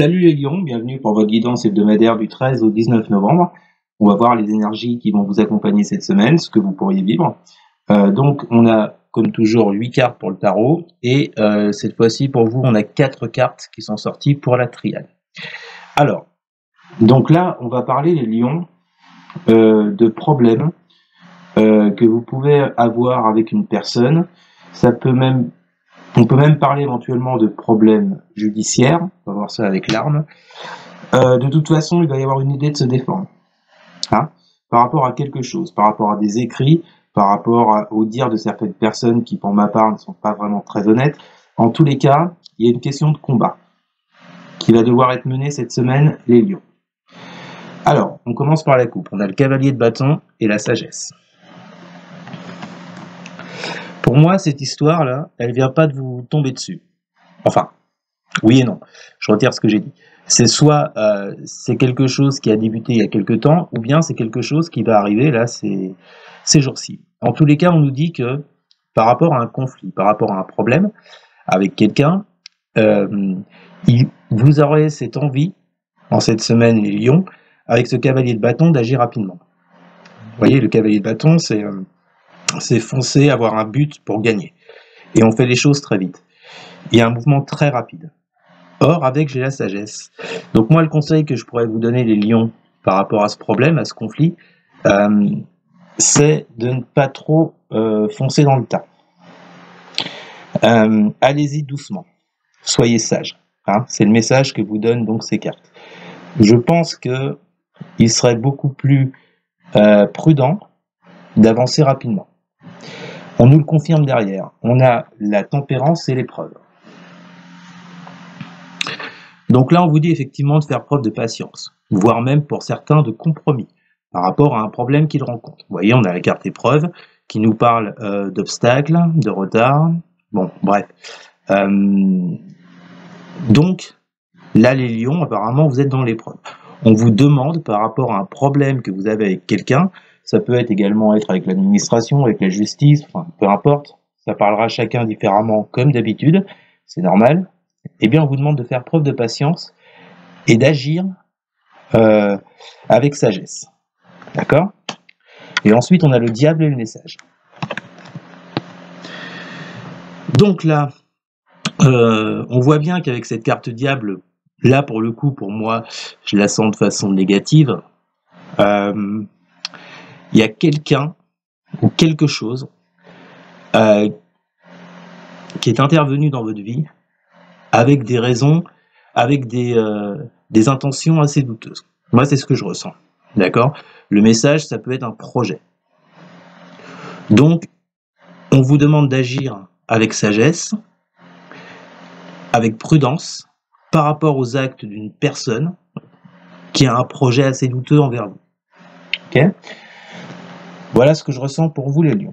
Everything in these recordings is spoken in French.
Salut les lions, bienvenue pour votre guidance hebdomadaire du 13 au 19 novembre. On va voir les énergies qui vont vous accompagner cette semaine, ce que vous pourriez vivre. Donc on a comme toujours 8 cartes pour le tarot et cette fois-ci pour vous on a 4 cartes qui sont sorties pour la triade. Alors, donc là on va parler les lions de problèmes que vous pouvez avoir avec une personne. On peut même parler éventuellement de problèmes judiciaires, on va voir ça avec l'arme. De toute façon, il va y avoir une idée de se défendre, hein, par rapport à quelque chose, par rapport à des écrits, par rapport aux dires de certaines personnes qui, pour ma part, ne sont pas vraiment très honnêtes. En tous les cas, il y a une question de combat qui va devoir être menée cette semaine, les lions. Alors, on commence par la coupe. On a le cavalier de bâton et la sagesse. Pour moi, cette histoire-là, elle vient pas de vous tomber dessus. Enfin, oui et non. Je retire ce que j'ai dit. C'est soit c'est quelque chose qui a débuté il y a quelque temps, ou bien c'est quelque chose qui va arriver là ces jours-ci. En tous les cas, on nous dit que par rapport à un conflit, par rapport à un problème avec quelqu'un, vous aurez cette envie, en cette semaine les lions, avec ce cavalier de bâton, d'agir rapidement. Vous voyez, le cavalier de bâton, c'est foncer, avoir un but pour gagner. Et on fait les choses très vite. Il y a un mouvement très rapide. Or, avec, j'ai la sagesse. Donc moi, le conseil que je pourrais vous donner, les lions, par rapport à ce problème, à ce conflit, c'est de ne pas trop foncer dans le tas. Allez-y doucement. Soyez sages. Hein, c'est le message que vous donnent donc ces cartes. Je pense qu'il serait beaucoup plus prudent d'avancer rapidement. On nous le confirme derrière. On a la tempérance et l'épreuve. Donc là, on vous dit effectivement de faire preuve de patience, voire même pour certains de compromis par rapport à un problème qu'ils rencontrent. Vous voyez, on a la carte épreuve qui nous parle d'obstacles, de retard. Bon, bref. Donc, là, les lions, apparemment, vous êtes dans l'épreuve. On vous demande par rapport à un problème que vous avez avec quelqu'un, ça peut également être avec l'administration, avec la justice, enfin, peu importe, ça parlera chacun différemment comme d'habitude, c'est normal. Eh bien, on vous demande de faire preuve de patience et d'agir avec sagesse. D'accord ? Et ensuite, on a le diable et le message. Donc là, on voit bien qu'avec cette carte diable, là, pour le coup, pour moi, je la sens de façon négative. Il y a quelqu'un ou quelque chose qui est intervenu dans votre vie avec des raisons, avec des intentions assez douteuses. Moi, c'est ce que je ressens. D'accord ? Le message, ça peut être un projet. Donc, on vous demande d'agir avec sagesse, avec prudence, par rapport aux actes d'une personne qui a un projet assez douteux envers vous. Ok ? Voilà ce que je ressens pour vous, les lions.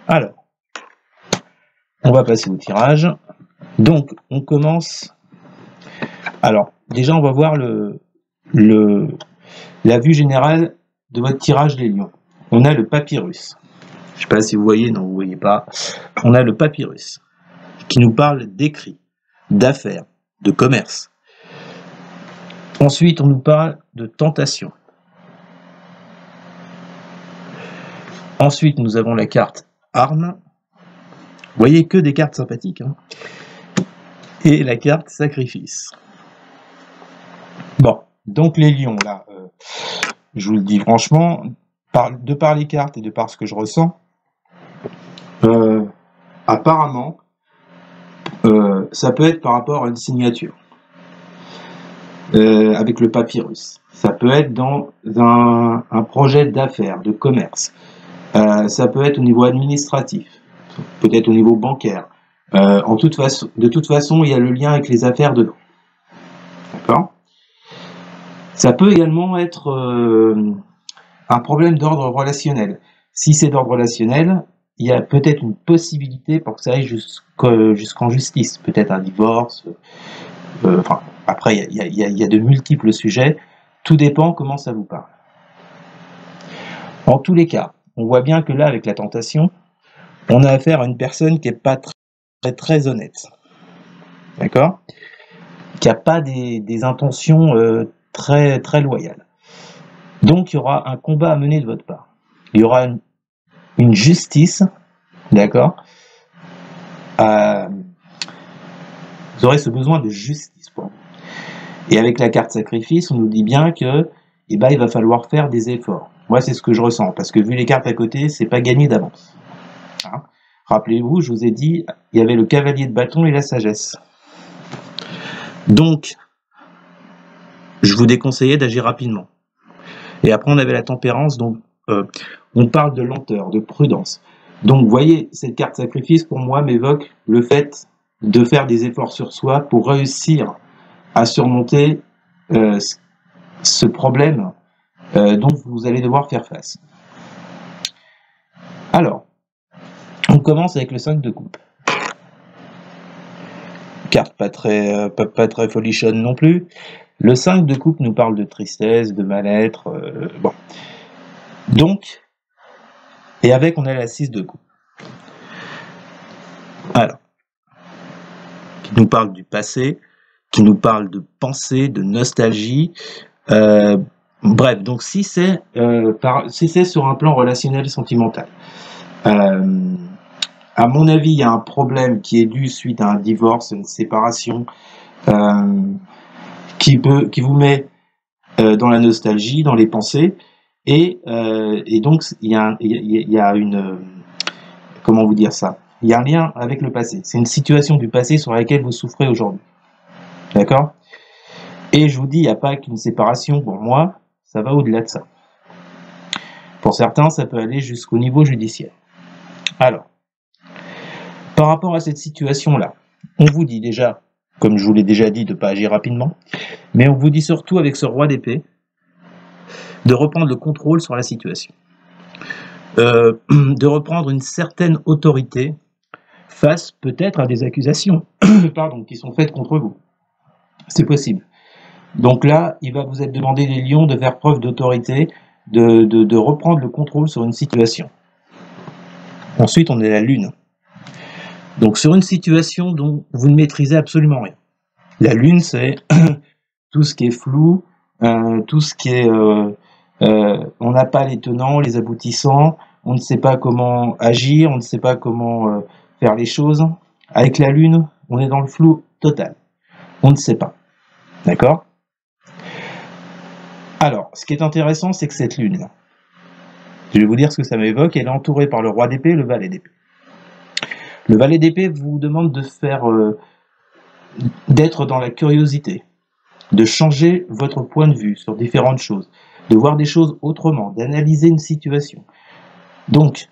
Alors, on va passer au tirage. Donc, on commence. Alors, déjà, on va voir la vue générale de votre tirage, les lions. On a le papyrus. Je ne sais pas si vous voyez, non, vous ne voyez pas. On a le papyrus qui nous parle d'écrits, d'affaires, de commerce. Ensuite, on nous parle de tentation. Ensuite, nous avons la carte arme. Vous voyez que des cartes sympathiques. Hein. Et la carte sacrifice. Bon, donc les lions, là, je vous le dis franchement, de par les cartes et de par ce que je ressens, apparemment, ça peut être par rapport à une signature, avec le papyrus. Ça peut être dans un projet d'affaires, de commerce. Ça peut être au niveau administratif, peut-être au niveau bancaire. De toute façon, il y a le lien avec les affaires dedans. D'accord ? Ça peut également être un problème d'ordre relationnel. Si c'est d'ordre relationnel, il y a peut-être une possibilité pour que ça aille jusqu'en justice. Peut-être un divorce. Enfin, après, il y a de multiples sujets. Tout dépend comment ça vous parle. En tous les cas, on voit bien que là, avec la tentation, on a affaire à une personne qui n'est pas très honnête. D'accord ? qui n'a pas des intentions très, très loyales. Donc, il y aura un combat à mener de votre part. Il y aura une justice, d'accord. Vous aurez ce besoin de justice pour vous. Et avec la carte sacrifice, on nous dit bien que, il va falloir faire des efforts. Moi, c'est ce que je ressens, parce que vu les cartes à côté, c'est pas gagné d'avance. Hein. Rappelez-vous, je vous ai dit, il y avait le cavalier de bâton et la sagesse. Donc, je vous déconseillais d'agir rapidement. Et après, on avait la tempérance, donc on parle de lenteur, de prudence. Donc, vous voyez, cette carte sacrifice, pour moi, m'évoque le fait de faire des efforts sur soi pour réussir à surmonter ce problème dont vous allez devoir faire face. Alors, on commence avec le 5 de coupe. Carte pas très folichonne non plus. Le 5 de coupe nous parle de tristesse, de mal-être. Bon. Donc, et avec, on a la 6 de coupe. Alors, qui nous parle du passé, qui nous parle de pensée, de nostalgie. Bref, donc si c'est sur un plan relationnel sentimental, à mon avis, il y a un problème qui est dû suite à un divorce, une séparation, qui vous met dans la nostalgie, dans les pensées, et donc il y a une comment vous dire ça? Il y a un lien avec le passé. C'est une situation du passé sur laquelle vous souffrez aujourd'hui. D'accord? Et je vous dis, il n'y a pas qu'une séparation. Pour moi, ça va au-delà de ça. Pour certains, ça peut aller jusqu'au niveau judiciaire. Alors, par rapport à cette situation-là, on vous dit déjà, comme je vous l'ai déjà dit, de ne pas agir rapidement, mais on vous dit surtout avec ce roi d'épée, de reprendre le contrôle sur la situation. De reprendre une certaine autorité face peut-être à des accusations qui sont faites contre vous. C'est possible. Donc là, il va vous être demandé, les lions, de faire preuve d'autorité, de reprendre le contrôle sur une situation. Ensuite, on est la lune. Donc sur une situation dont vous ne maîtrisez absolument rien. La lune, c'est tout ce qui est flou, tout ce qui est... on n'a pas les tenants, les aboutissants, on ne sait pas comment agir, on ne sait pas comment faire les choses. Avec la lune, on est dans le flou total. On ne sait pas. D'accord ? Alors, ce qui est intéressant, c'est que cette lune, je vais vous dire ce que ça m'évoque, elle est entourée par le roi d'épée et le valet d'épée. Le valet d'épée vous demande de faire, d'être dans la curiosité, de changer votre point de vue sur différentes choses, de voir des choses autrement, d'analyser une situation. Donc,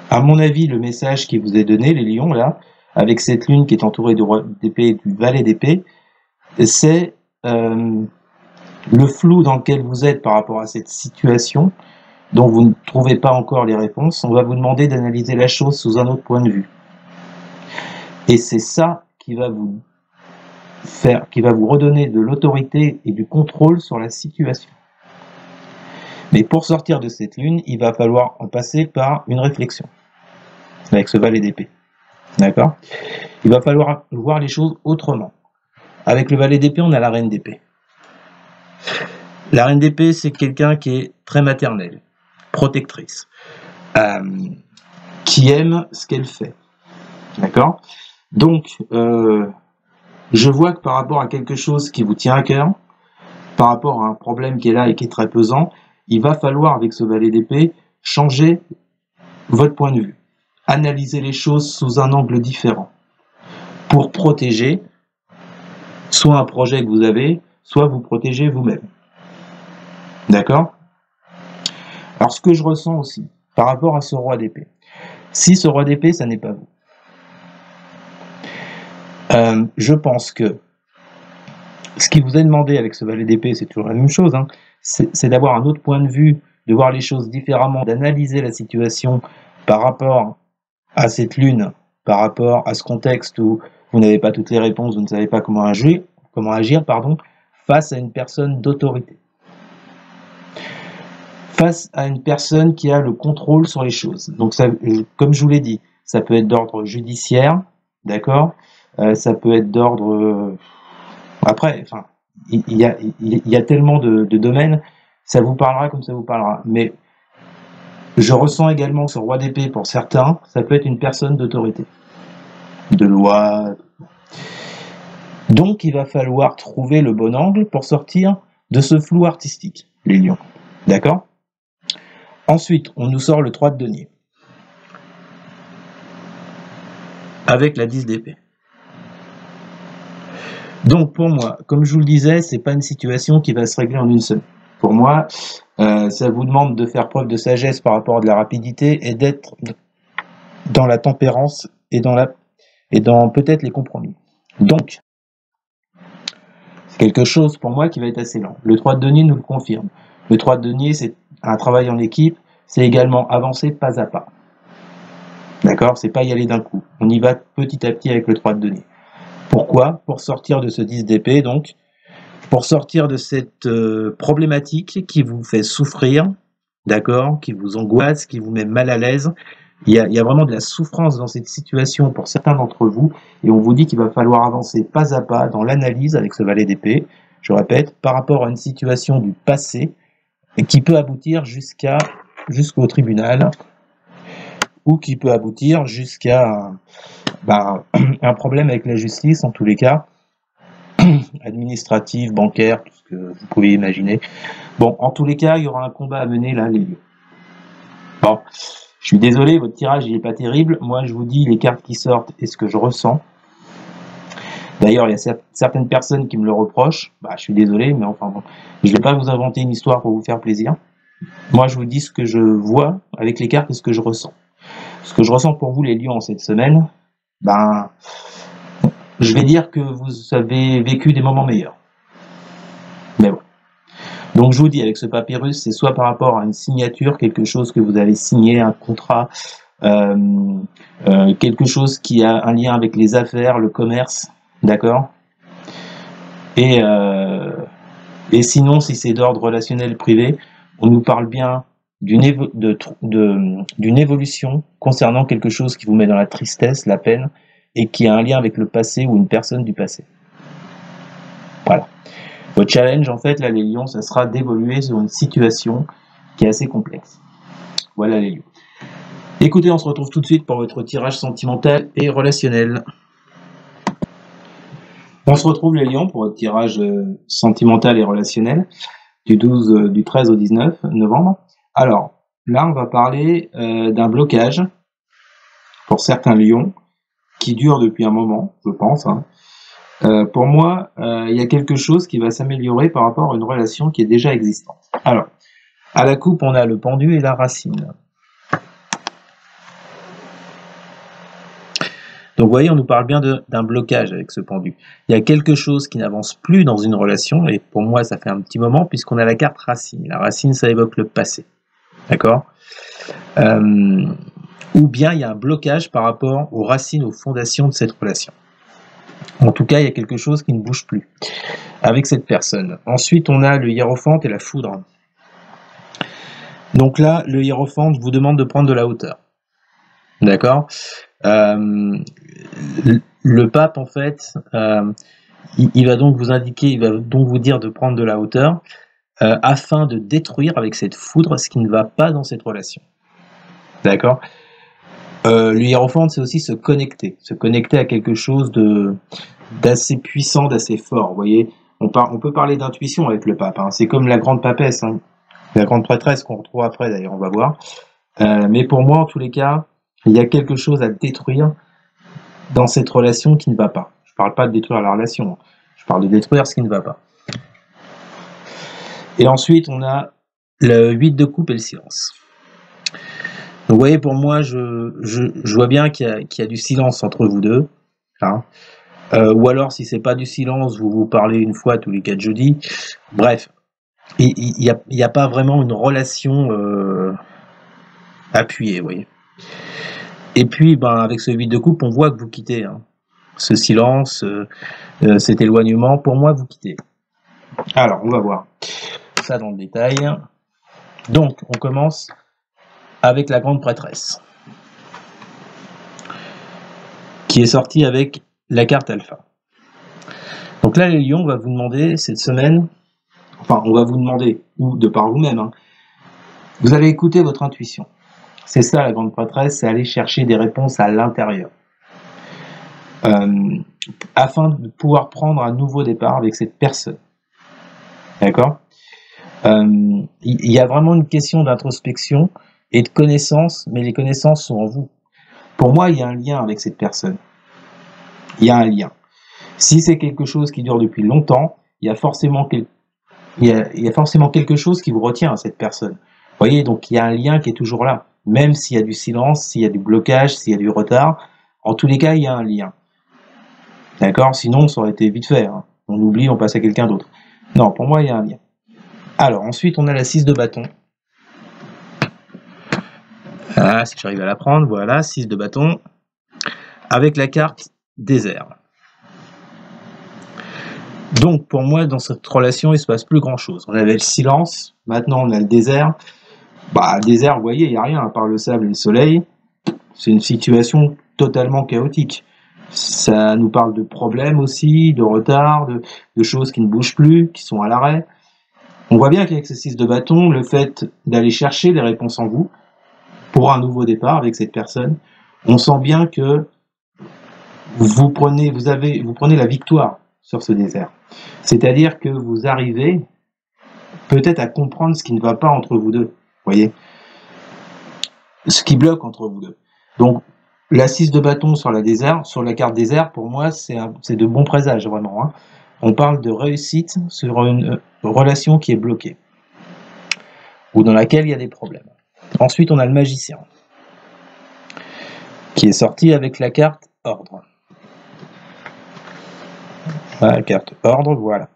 à mon avis, le message qui vous est donné, les lions, là, avec cette lune qui est entourée du roi d'épée et du valet d'épée, c'est le flou dans lequel vous êtes par rapport à cette situation, dont vous ne trouvez pas encore les réponses. On va vous demander d'analyser la chose sous un autre point de vue. Et c'est ça qui va vous redonner de l'autorité et du contrôle sur la situation. Mais pour sortir de cette lune, il va falloir en passer par une réflexion, avec ce valet d'épée. D'accord ? Il va falloir voir les choses autrement. Avec le valet d'épée, on a la reine d'épée. La reine d'épée, c'est quelqu'un qui est très maternelle, protectrice, qui aime ce qu'elle fait. D'accord ? Donc, je vois que par rapport à quelque chose qui vous tient à cœur, par rapport à un problème qui est là et qui est très pesant, il va falloir, avec ce valet d'épée, changer votre point de vue. Analyser les choses sous un angle différent pour protéger soit un projet que vous avez, soit vous protéger vous-même. D'accord ? Alors, ce que je ressens aussi, par rapport à ce roi d'épée, si ce roi d'épée, ça n'est pas vous, je pense que ce qui vous est demandé avec ce valet d'épée, c'est toujours la même chose, hein, c'est d'avoir un autre point de vue, de voir les choses différemment, d'analyser la situation par rapport à cette lune, par rapport à ce contexte où vous n'avez pas toutes les réponses, vous ne savez pas comment agir, face à une personne d'autorité. Face à une personne qui a le contrôle sur les choses. Donc, ça, comme je vous l'ai dit, ça peut être d'ordre judiciaire, d'accord ? ça peut être d'ordre... Après, enfin, il y a tellement de domaines, ça vous parlera comme ça vous parlera. Mais je ressens également que ce roi d'épée, pour certains, ça peut être une personne d'autorité, de loi. Donc, il va falloir trouver le bon angle pour sortir de ce flou artistique, les lions. D'accord? Ensuite, on nous sort le 3 de denier. Avec la 10 d'épée. Donc, pour moi, comme je vous le disais, c'est pas une situation qui va se régler en une semaine. Pour moi, ça vous demande de faire preuve de sagesse par rapport à de la rapidité et d'être dans la tempérance et dans peut-être les compromis. Donc, c'est quelque chose pour moi qui va être assez lent. Le 3 de denier nous le confirme. Le 3 de denier, c'est un travail en équipe, c'est également avancer pas à pas. D'accord? C'est pas y aller d'un coup. On y va petit à petit avec le 3 de denier. Pourquoi? Pour sortir de ce 10 d'épée, donc, pour sortir de cette problématique qui vous fait souffrir, d'accord, qui vous angoisse, qui vous met mal à l'aise. Il y a vraiment de la souffrance dans cette situation pour certains d'entre vous, et on vous dit qu'il va falloir avancer pas à pas dans l'analyse avec ce valet d'épée, je répète, par rapport à une situation du passé, et qui peut aboutir jusqu'au tribunal, ou qui peut aboutir jusqu'à un problème avec la justice, en tous les cas, administratif, bancaire, tout ce que vous pouvez imaginer. Bon, en tous les cas, il y aura un combat à mener là, les lieux. Bon, je suis désolé, votre tirage il est pas terrible. Moi, je vous dis les cartes qui sortent et ce que je ressens. D'ailleurs, il y a certaines personnes qui me le reprochent. Je suis désolé, mais enfin bon, je vais pas vous inventer une histoire pour vous faire plaisir. Moi, je vous dis ce que je vois avec les cartes et ce que je ressens. Ce que je ressens pour vous, les lions, cette semaine, je vais dire que vous avez vécu des moments meilleurs. Mais bon. Donc je vous dis, avec ce papyrus, c'est soit par rapport à une signature, quelque chose que vous avez signé, un contrat, quelque chose qui a un lien avec les affaires, le commerce, d'accord? Et sinon, si c'est d'ordre relationnel privé, on nous parle bien d'une évolution concernant quelque chose qui vous met dans la tristesse, la peine, et qui a un lien avec le passé ou une personne du passé. Voilà. Votre challenge, en fait, là, les lions, ça sera d'évoluer sur une situation qui est assez complexe. Voilà, les lions. Écoutez, on se retrouve tout de suite pour votre tirage sentimental et relationnel. On se retrouve, les lions, pour votre tirage sentimental et relationnel du 13 au 19 novembre. Alors, là, on va parler d'un blocage pour certains lions qui dure depuis un moment, je pense, hein. Pour moi, il y a quelque chose qui va s'améliorer par rapport à une relation qui est déjà existante. Alors, à la coupe, on a le pendu et la racine. Donc, vous voyez, on nous parle bien d'un blocage avec ce pendu. Il y a quelque chose qui n'avance plus dans une relation, et pour moi, ça fait un petit moment, puisqu'on a la carte racine. La racine, ça évoque le passé. D'accord? Ou bien il y a un blocage par rapport aux racines, aux fondations de cette relation. En tout cas, il y a quelque chose qui ne bouge plus avec cette personne. Ensuite, on a le hiérophante et la foudre. Donc là, le hiérophante vous demande de prendre de la hauteur. D'accord? Le pape, en fait, il va donc vous indiquer, il va donc vous dire de prendre de la hauteur afin de détruire avec cette foudre ce qui ne va pas dans cette relation. D'accord? Le hiérophante, c'est aussi se connecter à quelque chose d'assez puissant, d'assez fort. Vous voyez, on peut parler d'intuition avec le pape, hein. C'est comme la grande papesse, hein. La grande prêtresse qu'on retrouve après, d'ailleurs, on va voir. Mais pour moi, en tous les cas, il y a quelque chose à détruire dans cette relation qui ne va pas. Je ne parle pas de détruire la relation, hein. Je parle de détruire ce qui ne va pas. Et ensuite, on a le 8 de coupe et le silence. Donc, vous voyez, pour moi, je vois bien qu'il y a du silence entre vous deux, hein. Ou alors, si c'est pas du silence, vous parlez une fois tous les 4 jeudis. Bref, il y a pas vraiment une relation appuyée, vous voyez. Et puis, avec ce 8 de coupe, on voit que vous quittez, hein. Ce silence, cet éloignement, pour moi, vous quittez. Alors, on va voir ça dans le détail. Donc, on commence avec la grande prêtresse, qui est sortie avec la carte alpha. Donc là, les lions, on va vous demander cette semaine, enfin, on va vous demander, ou de par vous-même, hein, vous allez écouter votre intuition. C'est ça la grande prêtresse, c'est aller chercher des réponses à l'intérieur. Afin de pouvoir prendre un nouveau départ avec cette personne. D'accord ? Il y a vraiment une question d'introspection et de connaissance, mais les connaissances sont en vous. Pour moi, il y a un lien avec cette personne. Il y a un lien. Si c'est quelque chose qui dure depuis longtemps, il y a forcément quelque chose qui vous retient à cette personne. Vous voyez, donc il y a un lien qui est toujours là. Même s'il y a du silence, s'il y a du blocage, s'il y a du retard, en tous les cas, il y a un lien. D'accord ? Sinon, ça aurait été vite fait. Hein. On oublie, on passe à quelqu'un d'autre. Non, pour moi, il y a un lien. Alors, ensuite, on a la 6 de bâton. Ah, si j'arrive à la prendre, voilà, 6 de bâton. Avec la carte désert. Donc, pour moi, dans cette relation, il ne se passe plus grand-chose. On avait le silence, maintenant on a le désert. Bah, le désert, vous voyez, il n'y a rien à part le sable et le soleil. C'est une situation totalement chaotique. Ça nous parle de problèmes aussi, de retard, de choses qui ne bougent plus, qui sont à l'arrêt. On voit bien qu'avec ce 6 de bâton, le fait d'aller chercher des réponses en vous, pour un nouveau départ avec cette personne, on sent bien que vous prenez la victoire sur ce désert. C'est-à-dire que vous arrivez peut-être à comprendre ce qui ne va pas entre vous deux. Vous voyez ? Ce qui bloque entre vous deux. Donc, la 6 de bâton sur la carte désert, pour moi, c'est de bons présages, vraiment. Hein. On parle de réussite sur une relation qui est bloquée, ou dans laquelle il y a des problèmes. Ensuite, on a le magicien, qui est sorti avec la carte ordre. La carte ordre, voilà.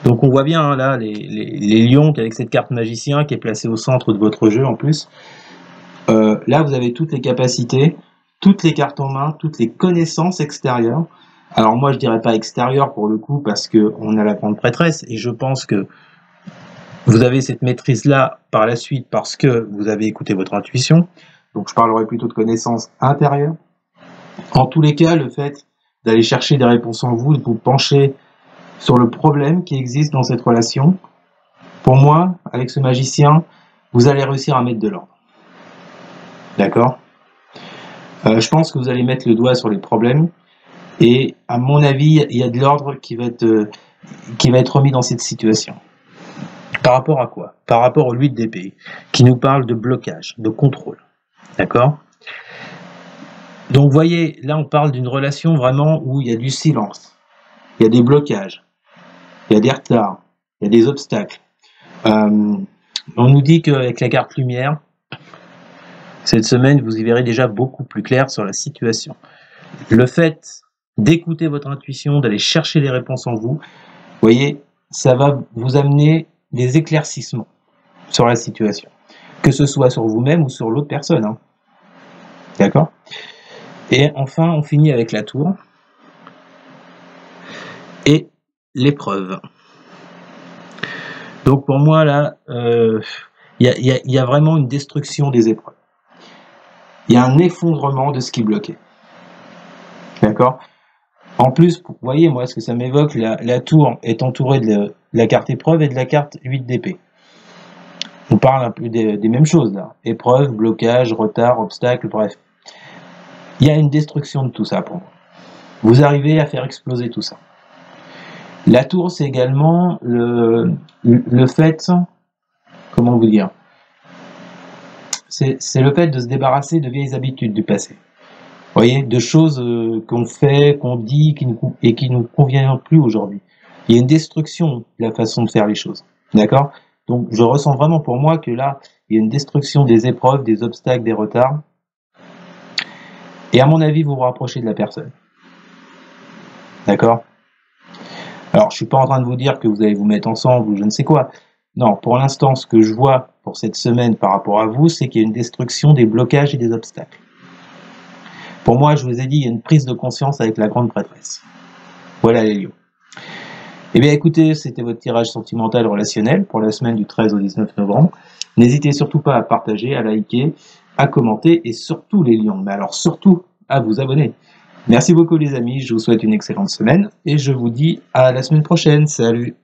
Donc on voit bien hein, là les lions avec cette carte magicien qui est placée au centre de votre jeu en plus. Là vous avez toutes les capacités, toutes les cartes en main, toutes les connaissances extérieures. Alors moi je dirais pas extérieures pour le coup parce que on a la grande prêtresse et je pense que vous avez cette maîtrise là par la suite parce que vous avez écouté votre intuition. Donc je parlerai plutôt de connaissances intérieures. En tous les cas, le fait d'aller chercher des réponses en vous, de vous pencher sur le problème qui existe dans cette relation, pour moi, avec ce magicien, vous allez réussir à mettre de l'ordre. D'accord ? Je pense que vous allez mettre le doigt sur les problèmes et à mon avis, il y a de l'ordre qui va être remis dans cette situation. Par rapport à quoi ? Par rapport au 8 d'épée, qui nous parle de blocage, de contrôle. D'accord ? Donc vous voyez, là on parle d'une relation vraiment où il y a du silence, il y a des blocages, il y a des retards, il y a des obstacles. On nous dit qu'avec la carte lumière, cette semaine vous y verrez déjà beaucoup plus clair sur la situation. Le fait d'écouter votre intuition, d'aller chercher les réponses en vous, vous voyez, ça va vous amener des éclaircissements sur la situation, que ce soit sur vous-même ou sur l'autre personne. Hein. D'accord ? Et enfin, on finit avec la tour et l'épreuve. Donc pour moi, là, il y a vraiment une destruction des épreuves. Il y a un effondrement de ce qui bloquait. D'accord ? En plus, vous voyez, moi, ce que ça m'évoque, la tour est entourée de la carte épreuve et de la carte 8 d'épée. On parle un peu des mêmes choses, là. Épreuve, blocage, retard, obstacle, bref. Il y a une destruction de tout ça pour moi. Vous arrivez à faire exploser tout ça. La tour, c'est également le fait, comment vous dire, c'est le fait de se débarrasser de vieilles habitudes du passé. Vous voyez, de choses qu'on fait, qu'on dit, et qui nous conviennent plus aujourd'hui. Il y a une destruction de la façon de faire les choses. D'accord ? Donc, je ressens vraiment pour moi que là, il y a une destruction des épreuves, des obstacles, des retards. Et à mon avis, vous vous rapprochez de la personne. D'accord ? Alors, je suis pas en train de vous dire que vous allez vous mettre ensemble ou je ne sais quoi. Non, pour l'instant, ce que je vois pour cette semaine par rapport à vous, c'est qu'il y a une destruction des blocages et des obstacles. Pour moi, je vous ai dit, il y a une prise de conscience avec la grande prêtresse. Voilà les lions. Eh bien, écoutez, c'était votre tirage sentimental relationnel pour la semaine du 13 au 19 novembre. N'hésitez surtout pas à partager, à liker, à commenter et surtout les lions. Mais alors surtout à vous abonner. Merci beaucoup les amis, je vous souhaite une excellente semaine et je vous dis à la semaine prochaine. Salut!